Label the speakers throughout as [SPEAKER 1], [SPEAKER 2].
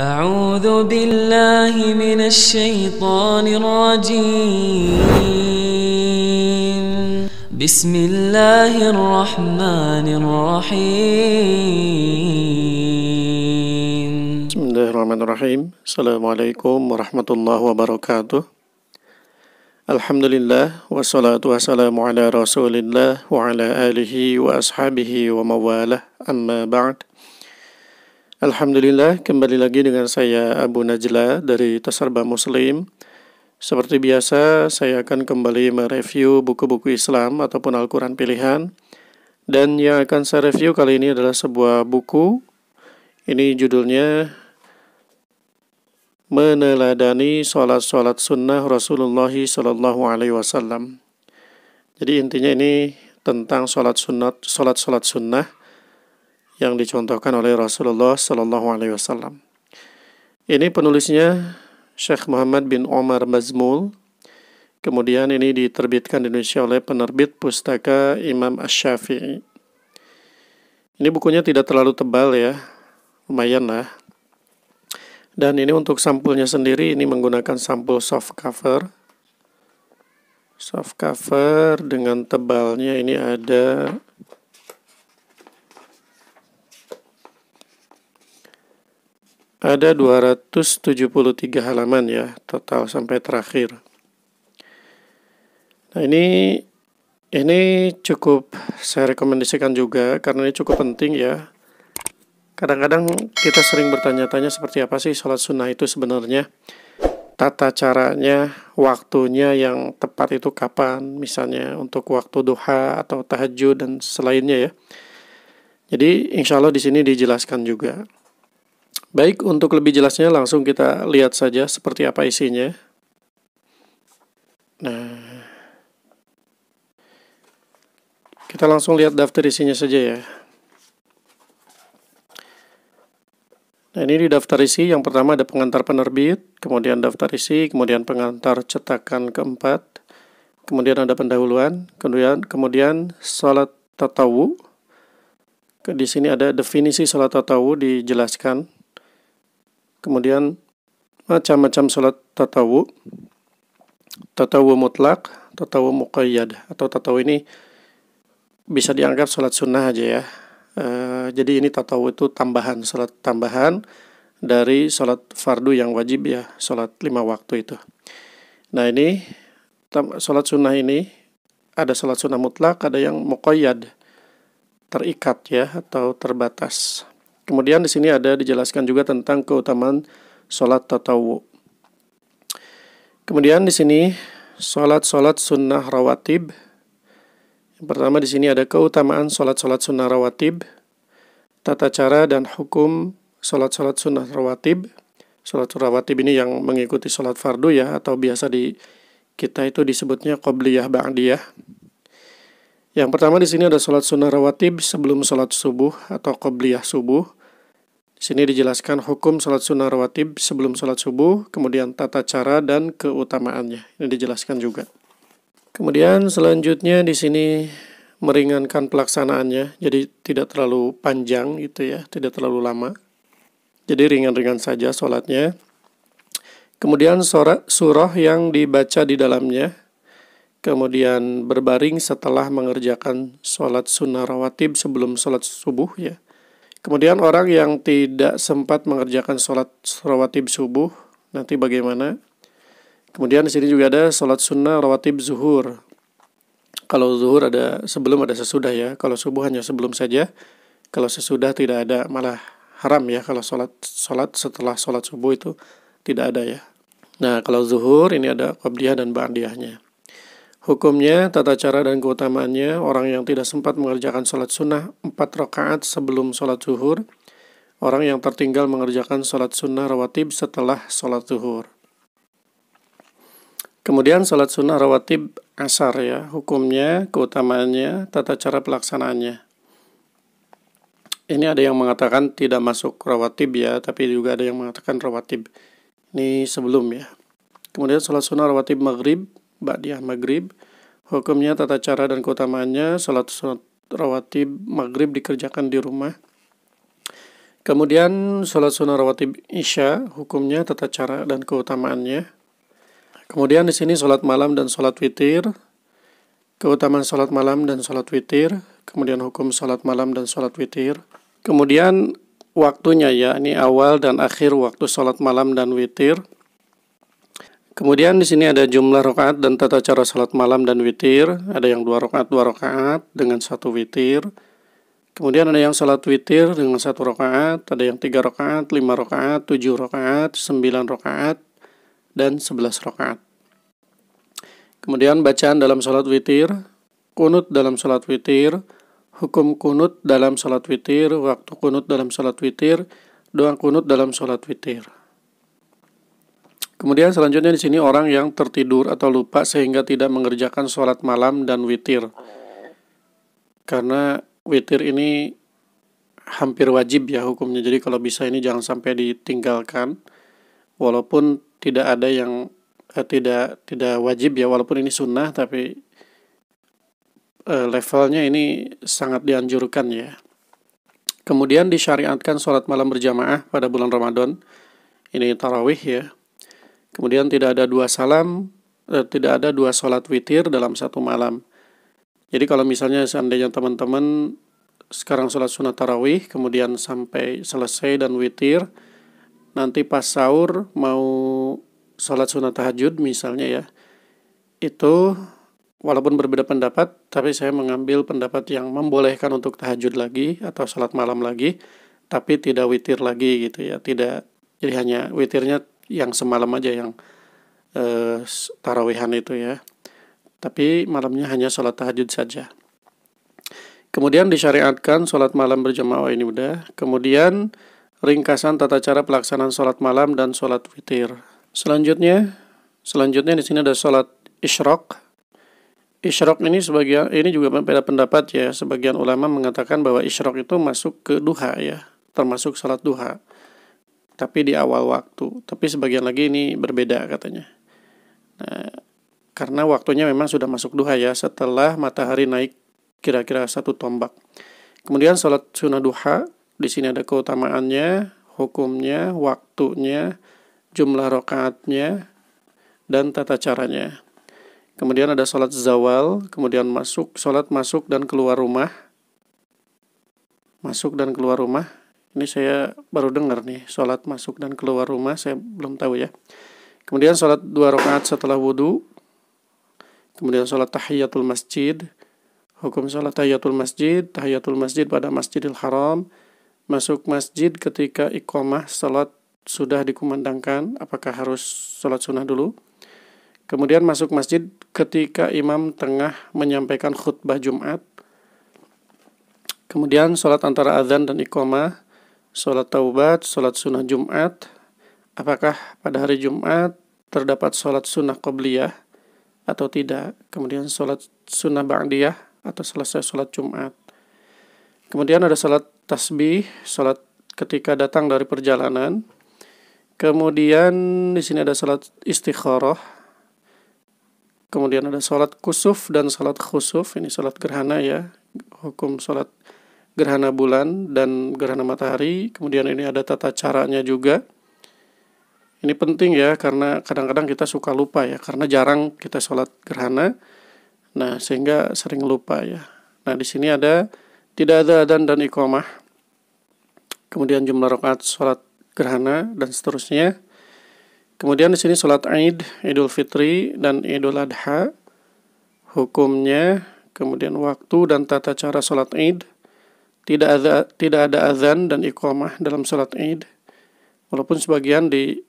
[SPEAKER 1] أعوذ بالله من الشيطان الرجيم بسم الله الرحمن الرحيم
[SPEAKER 2] Bismillahirrahmanirrahim. Assalamualaikum warahmatullahi wabarakatuh. Alhamdulillah, wassalatu wassalamu ala rasulillah wa ala alihi wa ashabihi wa mawalah, amma ba'd. Alhamdulillah, kembali lagi dengan saya Abu Najla dari Tasarba Muslim. Seperti biasa, saya akan kembali mereview buku-buku Islam ataupun Al-Quran pilihan. Dan yang akan saya review kali ini adalah sebuah buku. Ini judulnya Meneladani Sholat-Sholat Sunnah Rasulullah Sallallahu Alaihi Wasallam. Jadi intinya ini tentang sholat sunnah yang dicontohkan oleh Rasulullah Sallallahu Alaihi Wasallam. Ini penulisnya Syekh Muhammad bin Omar Mazmul. Kemudian ini diterbitkan di Indonesia oleh penerbit Pustaka Imam Asy-Syafi'i. Ini bukunya tidak terlalu tebal ya, lumayan lah. Dan ini untuk sampulnya sendiri, ini menggunakan sampul soft cover. Soft cover dengan tebalnya ini ada 273 halaman ya, total sampai terakhir. Nah ini cukup saya rekomendasikan juga karena ini cukup penting ya. Kadang-kadang kita sering bertanya-tanya seperti apa sih sholat sunnah itu sebenarnya. Tata caranya, waktunya yang tepat itu kapan. Misalnya untuk waktu duha atau tahajud dan selainnya ya. Jadi insya Allah di sini dijelaskan juga. Baik, untuk lebih jelasnya langsung kita lihat saja seperti apa isinya. Nah, kita langsung lihat daftar isinya saja ya. Nah ini di daftar isi, yang pertama ada pengantar penerbit, kemudian daftar isi, kemudian pengantar cetakan keempat, kemudian ada pendahuluan, kemudian sholat tatawu. Di sini ada definisi sholat tatawu dijelaskan, kemudian macam-macam sholat tatawu, tatawu mutlak, tatawu muqayyad, atau tatawu ini bisa dianggap sholat sunnah aja ya. Jadi ini tatawu itu tambahan, sholat tambahan dari sholat fardu yang wajib ya, sholat 5 waktu itu. Nah ini sholat sunnah ini ada sholat sunnah mutlak, ada yang muqayyad, terikat ya atau terbatas. Kemudian di sini ada dijelaskan juga tentang keutamaan sholat tatawu. Kemudian di sini sholat sunnah rawatib. Yang pertama di sini ada keutamaan sholat sunnah rawatib, tata cara dan hukum sholat sunnah rawatib. Sholat rawatib ini yang mengikuti sholat fardu ya, atau biasa di kita itu disebutnya qobliyah ba'diyah. Yang pertama di sini ada sholat sunnah rawatib sebelum sholat subuh atau qobliyah subuh. Di sini dijelaskan hukum sholat sunnah rawatib sebelum sholat subuh, kemudian tata cara dan keutamaannya. Ini dijelaskan juga. Kemudian selanjutnya di sini meringankan pelaksanaannya, jadi tidak terlalu panjang gitu ya, tidak terlalu lama. Jadi ringan-ringan saja sholatnya. Kemudian surah yang dibaca di dalamnya. Kemudian berbaring setelah mengerjakan sholat sunnah rawatib sebelum sholat subuh ya. Kemudian orang yang tidak sempat mengerjakan sholat rawatib subuh, nanti bagaimana? Kemudian di sini juga ada sholat sunnah rawatib zuhur. Kalau zuhur ada sebelum, ada sesudah ya. Kalau subuh hanya sebelum saja. Kalau sesudah tidak ada, malah haram ya. Kalau sholat setelah sholat subuh itu tidak ada ya. Nah kalau zuhur ini ada qabliyah dan ba'diyahnya. Hukumnya, tata cara dan keutamaannya, orang yang tidak sempat mengerjakan sholat sunnah 4 rakaat sebelum sholat zuhur. Orang yang tertinggal mengerjakan sholat sunnah rawatib setelah sholat zuhur. Kemudian sholat sunnah rawatib asar ya, hukumnya, keutamaannya, tata cara pelaksanaannya. Ini ada yang mengatakan tidak masuk rawatib ya, tapi juga ada yang mengatakan rawatib. Ini sebelum ya. Kemudian sholat sunnah rawatib maghrib, ba'diyah maghrib. Hukumnya, tata cara dan keutamaannya, sholat rawatib maghrib dikerjakan di rumah. Kemudian sholat sunnah rawatib Isya, hukumnya, tata cara dan keutamaannya. Kemudian di sini sholat malam dan sholat witir, keutamaan sholat malam dan sholat witir, kemudian hukum sholat malam dan sholat witir. Kemudian waktunya, ya, ini awal dan akhir waktu sholat malam dan witir. Kemudian di sini ada jumlah rakaat dan tata cara sholat malam dan witir. Ada yang 2 rakaat dengan 1 witir. Kemudian ada yang sholat witir dengan 1 rakaat, ada yang 3 rakaat, 5 rakaat, 7 rakaat, 9 rakaat, dan 11 rakaat. Kemudian bacaan dalam sholat witir, kunut dalam sholat witir, hukum kunut dalam sholat witir, waktu kunut dalam sholat witir, doa kunut dalam sholat witir. Kemudian selanjutnya di sini orang yang tertidur atau lupa sehingga tidak mengerjakan sholat malam dan witir. Karena witir ini hampir wajib ya hukumnya. Jadi kalau bisa ini jangan sampai ditinggalkan. Walaupun tidak ada yang tidak wajib ya, walaupun ini sunnah, tapi levelnya ini sangat dianjurkan ya. Kemudian disyariatkan sholat malam berjamaah pada bulan Ramadan. Ini tarawih ya. Kemudian tidak ada 2 salam, tidak ada 2 sholat witir dalam 1 malam. Jadi kalau misalnya seandainya teman-teman sekarang sholat sunnah tarawih, kemudian sampai selesai dan witir, nanti pas sahur mau sholat sunnah tahajud misalnya ya, itu walaupun berbeda pendapat, tapi saya mengambil pendapat yang membolehkan untuk tahajud lagi atau sholat malam lagi, tapi tidak witir lagi gitu ya, tidak, jadi hanya witirnya yang semalam aja yang tarawihan itu ya. Tapi malamnya hanya sholat tahajud saja. Kemudian disyariatkan sholat malam berjamaah, ini udah. Kemudian ringkasan tata cara pelaksanaan sholat malam dan sholat witir. Selanjutnya di sini ada sholat isyraq. Isyraq ini juga berbeda pendapat ya. Sebagian ulama mengatakan bahwa isyraq itu masuk ke duha ya, termasuk sholat duha, tapi di awal waktu. Tapi sebagian lagi ini berbeda katanya. Nah, karena waktunya memang sudah masuk duha ya, setelah matahari naik kira-kira 1 tombak. Kemudian sholat sunnah duha, di sini ada keutamaannya, hukumnya, waktunya, jumlah rakaatnya, dan tata caranya. Kemudian ada sholat zawal, kemudian sholat masuk dan keluar rumah. Masuk dan keluar rumah. Ini saya baru dengar nih, sholat masuk dan keluar rumah, saya belum tahu ya. Kemudian sholat 2 rakaat setelah wudu. Kemudian sholat tahiyatul masjid. Hukum sholat tahiyatul masjid pada Masjidil Haram. Masuk masjid ketika iqamah sholat sudah dikumandangkan, apakah harus sholat sunnah dulu? Kemudian masuk masjid ketika imam tengah menyampaikan khutbah Jumat. Kemudian sholat antara azan dan iqamah, sholat taubat, sholat sunnah Jumat. Apakah pada hari Jumat terdapat sholat sunnah qabliyah atau tidak? Kemudian sholat sunnah ba'diyah atau selesai sholat Jumat. Kemudian ada sholat tasbih, sholat ketika datang dari perjalanan. Kemudian di sini ada sholat istikharah. Kemudian ada sholat kusuf dan sholat khusuf. Ini sholat gerhana ya. Hukum sholat gerhana bulan dan gerhana matahari. Kemudian ini ada tata caranya juga. Ini penting ya, karena kadang-kadang kita suka lupa ya, karena jarang kita sholat gerhana. Nah, sehingga sering lupa ya. Nah, di sini tidak ada adzan dan iqamah. Kemudian jumlah rakaat sholat gerhana dan seterusnya. Kemudian di sini sholat Id, Idul Fitri dan Idul Adha, hukumnya, kemudian waktu dan tata cara sholat Id. Tidak ada azan dan iqamah dalam sholat Id. Walaupun sebagian di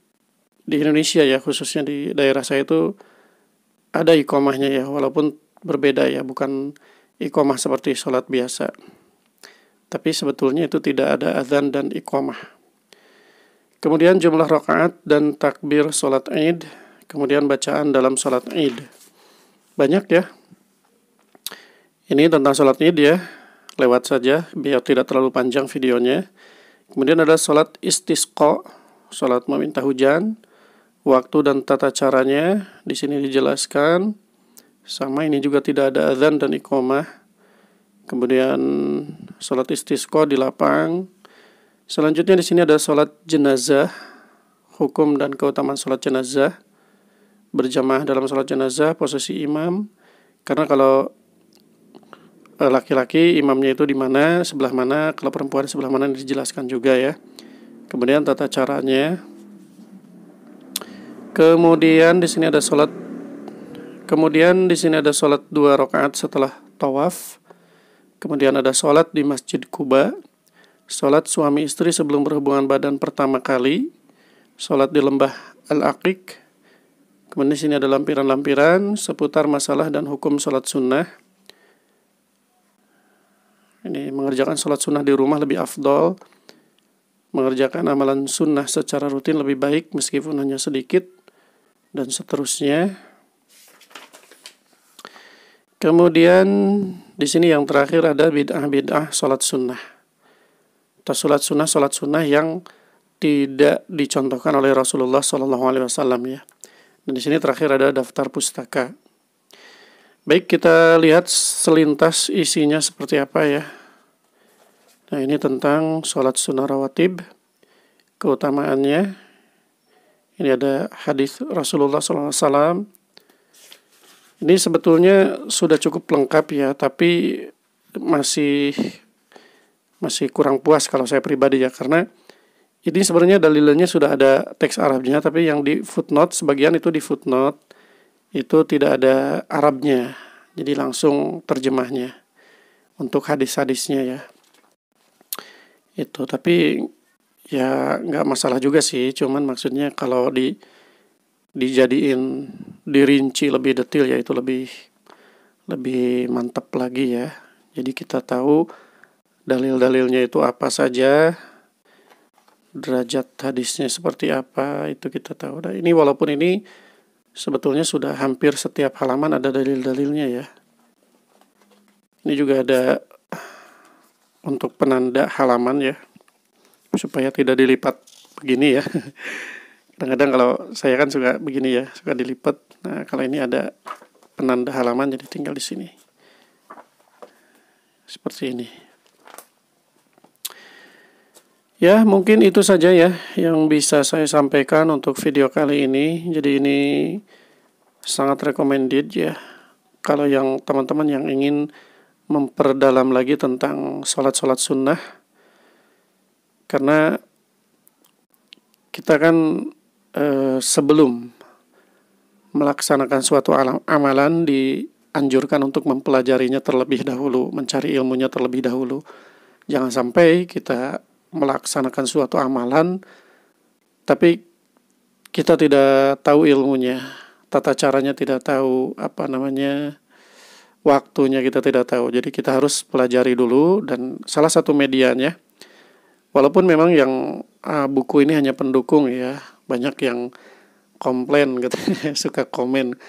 [SPEAKER 2] Indonesia ya, khususnya di daerah saya itu ada iqamahnya ya, walaupun berbeda ya, bukan iqamah seperti sholat biasa. Tapi sebetulnya itu tidak ada azan dan iqamah. Kemudian jumlah rakaat dan takbir sholat Id. Kemudian bacaan dalam sholat Id. Banyak ya. Ini tentang sholat Id ya. Lewat saja biar tidak terlalu panjang videonya. Kemudian ada sholat istisqa, sholat meminta hujan. Waktu dan tata caranya di sini dijelaskan. Sama ini juga tidak ada azan dan iqamah. Kemudian sholat istisqa di lapang. Selanjutnya di sini ada sholat jenazah, hukum dan keutamaan sholat jenazah. Berjamaah dalam sholat jenazah, posisi imam. Karena kalau laki-laki imamnya itu di mana, sebelah mana, kalau perempuan sebelah mana dijelaskan juga ya. Kemudian tata caranya. Kemudian di sini ada sholat 2 rakaat setelah tawaf. Kemudian ada sholat di Masjid Quba, sholat suami istri sebelum berhubungan badan pertama kali, sholat di lembah Al-Aqiq. Kemudian di sini ada lampiran-lampiran seputar masalah dan hukum sholat sunnah. Ini mengerjakan sholat sunnah di rumah lebih afdol, mengerjakan amalan sunnah secara rutin lebih baik meskipun hanya sedikit, dan seterusnya. Kemudian di sini yang terakhir ada bid'ah sholat sunnah. Atau sholat sunnah yang tidak dicontohkan oleh Rasulullah SAW ya. Dan di sini terakhir ada daftar pustaka. Baik, kita lihat selintas isinya seperti apa ya. Nah, ini tentang sholat sunnah rawatib, keutamaannya. Ini ada hadis Rasulullah SAW. Ini sebetulnya sudah cukup lengkap ya, tapi masih kurang puas kalau saya pribadi ya, karena ini sebenarnya dalilnya sudah ada teks Arabnya, tapi yang di footnote, sebagian itu di footnote itu tidak ada Arabnya, jadi langsung terjemahnya untuk hadis-hadisnya ya. Itu, tapi ya nggak masalah juga sih, cuman maksudnya kalau dijadiin dirinci lebih detail ya itu lebih mantap lagi ya. Jadi kita tahu dalil-dalilnya itu apa saja, derajat hadisnya seperti apa, itu kita tahu. Nah, ini walaupun ini sebetulnya sudah hampir setiap halaman ada dalil-dalilnya ya. Ini juga ada untuk penanda halaman ya, supaya tidak dilipat begini ya. Kadang-kadang kalau saya kan suka begini ya, suka dilipat. Nah, kalau ini ada penanda halaman jadi tinggal di sini. Seperti ini. Ya, mungkin itu saja ya yang bisa saya sampaikan untuk video kali ini. Jadi ini sangat recommended ya. Kalau yang teman-teman yang ingin memperdalam lagi tentang sholat sunnah. Karena kita kan sebelum melaksanakan suatu amalan dianjurkan untuk mempelajarinya terlebih dahulu, mencari ilmunya terlebih dahulu. Jangan sampai kita melaksanakan suatu amalan tapi kita tidak tahu ilmunya, tata caranya tidak tahu, waktunya kita tidak tahu. Jadi kita harus pelajari dulu, dan salah satu medianya, walaupun memang yang buku ini hanya pendukung ya, banyak yang komplain gitu, suka komen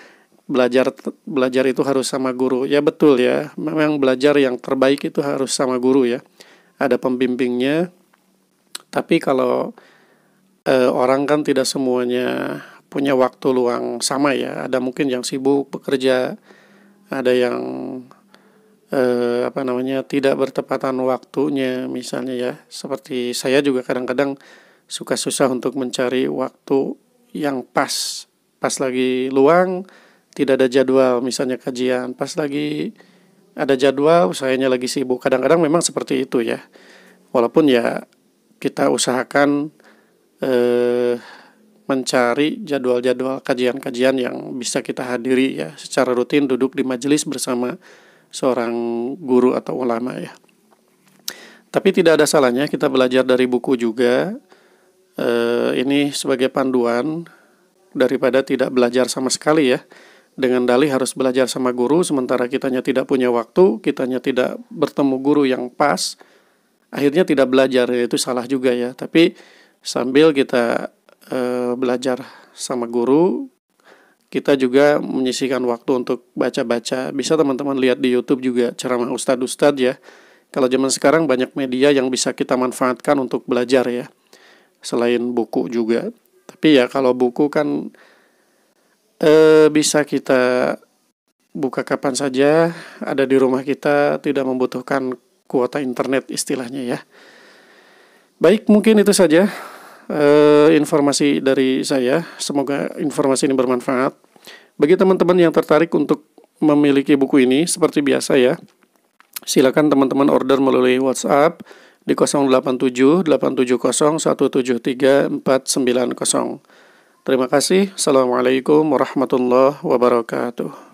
[SPEAKER 2] belajar itu harus sama guru. Ya betul ya, memang belajar yang terbaik itu harus sama guru ya, ada pembimbingnya. Tapi kalau orang kan tidak semuanya punya waktu luang sama ya. Ada mungkin yang sibuk bekerja, ada yang tidak bertepatan waktunya misalnya ya. Seperti saya juga kadang-kadang suka susah untuk mencari waktu yang pas lagi luang, tidak ada jadwal misalnya kajian, pas lagi ada jadwal sayanya lagi sibuk. Kadang-kadang memang seperti itu ya. Walaupun ya kita usahakan mencari jadwal-jadwal kajian-kajian yang bisa kita hadiri ya secara rutin, duduk di majelis bersama seorang guru atau ulama ya. Tapi tidak ada salahnya kita belajar dari buku juga. Ini sebagai panduan daripada tidak belajar sama sekali ya. Dengan dalih harus belajar sama guru, sementara kitanya tidak punya waktu, kitanya tidak bertemu guru yang pas, akhirnya tidak belajar, ya itu salah juga ya. Tapi sambil kita belajar sama guru, kita juga menyisihkan waktu untuk baca-baca. Bisa teman-teman lihat di YouTube juga ceramah ustadz-ustadz ya. Kalau zaman sekarang banyak media yang bisa kita manfaatkan untuk belajar ya, selain buku juga. Tapi ya kalau buku kan bisa kita buka kapan saja, ada di rumah kita, tidak membutuhkan kuota internet istilahnya ya. Baik, mungkin itu saja informasi dari saya. Semoga informasi ini bermanfaat. Bagi teman-teman yang tertarik untuk memiliki buku ini, seperti biasa ya, silakan teman-teman order melalui WhatsApp di 087 870 173 490. Terima kasih. Assalamualaikum warahmatullahi wabarakatuh.